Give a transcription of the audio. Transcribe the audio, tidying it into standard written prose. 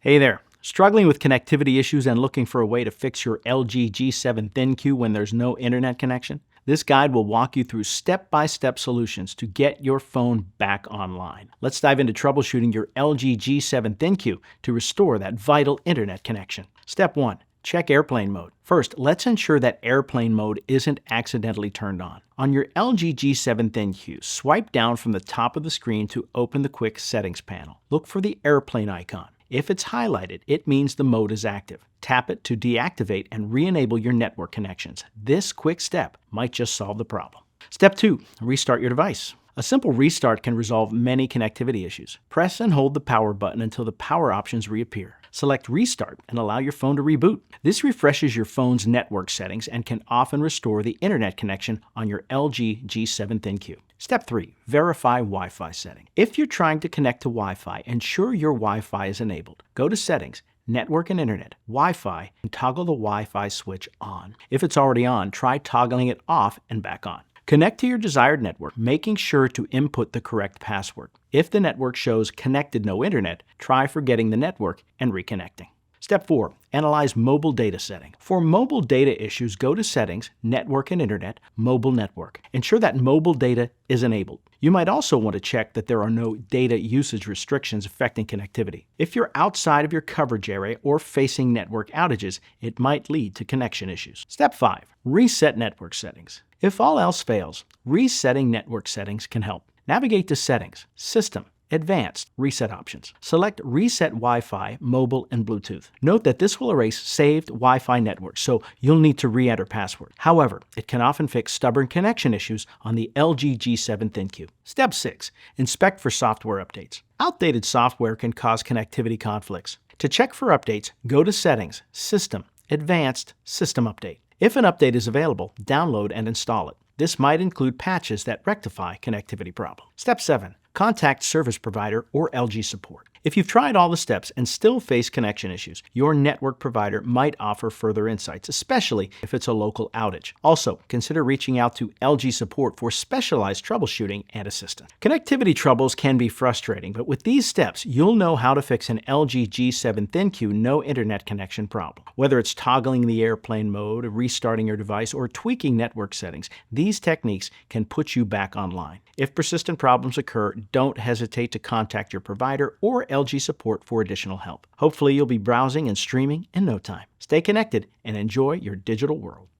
Hey there. Struggling with connectivity issues and looking for a way to fix your LG G7 ThinQ when there's no internet connection? This guide will walk you through step-by-step solutions to get your phone back online. Let's dive into troubleshooting your LG G7 ThinQ to restore that vital internet connection. Step 1. Check airplane mode. First, let's ensure that airplane mode isn't accidentally turned on. On your LG G7 ThinQ, swipe down from the top of the screen to open the quick settings panel. Look for the airplane icon. If it's highlighted, it means the mode is active. Tap it to deactivate and re-enable your network connections. This quick step might just solve the problem. Step 2. Restart your device. A simple restart can resolve many connectivity issues. Press and hold the power button until the power options reappear. Select Restart and allow your phone to reboot. This refreshes your phone's network settings and can often restore the internet connection on your LG G7 ThinQ. Step 3. Verify Wi-Fi setting. If you're trying to connect to Wi-Fi, ensure your Wi-Fi is enabled. Go to Settings, Network and Internet, Wi-Fi, and toggle the Wi-Fi switch on. If it's already on, try toggling it off and back on. Connect to your desired network, making sure to input the correct password. If the network shows connected no internet, try forgetting the network and reconnecting. Step 4. Analyze mobile data setting. For mobile data issues, go to Settings, Network and Internet, Mobile Network. Ensure that mobile data is enabled. You might also want to check that there are no data usage restrictions affecting connectivity. If you're outside of your coverage area or facing network outages, it might lead to connection issues. Step 5. Reset network settings. If all else fails, resetting network settings can help. Navigate to Settings, System, Advanced, Reset Options. Select Reset Wi-Fi, Mobile, and Bluetooth. Note that this will erase saved Wi-Fi networks, so you'll need to re-enter password. However, it can often fix stubborn connection issues on the LG G7 ThinQ. Step 6. Inspect for software updates. Outdated software can cause connectivity conflicts. To check for updates, go to Settings, System, Advanced, System Update. If an update is available, download and install it. This might include patches that rectify connectivity problems. Step 7. Contact service provider or LG support. If you've tried all the steps and still face connection issues, your network provider might offer further insights, especially if it's a local outage. Also, consider reaching out to LG support for specialized troubleshooting and assistance. Connectivity troubles can be frustrating, but with these steps, you'll know how to fix an LG G7 ThinQ no internet connection problem. Whether it's toggling the airplane mode, restarting your device, or tweaking network settings, these techniques can put you back online. If persistent problems occur, don't hesitate to contact your provider or LG support for additional help. Hopefully, you'll be browsing and streaming in no time. Stay connected and enjoy your digital world.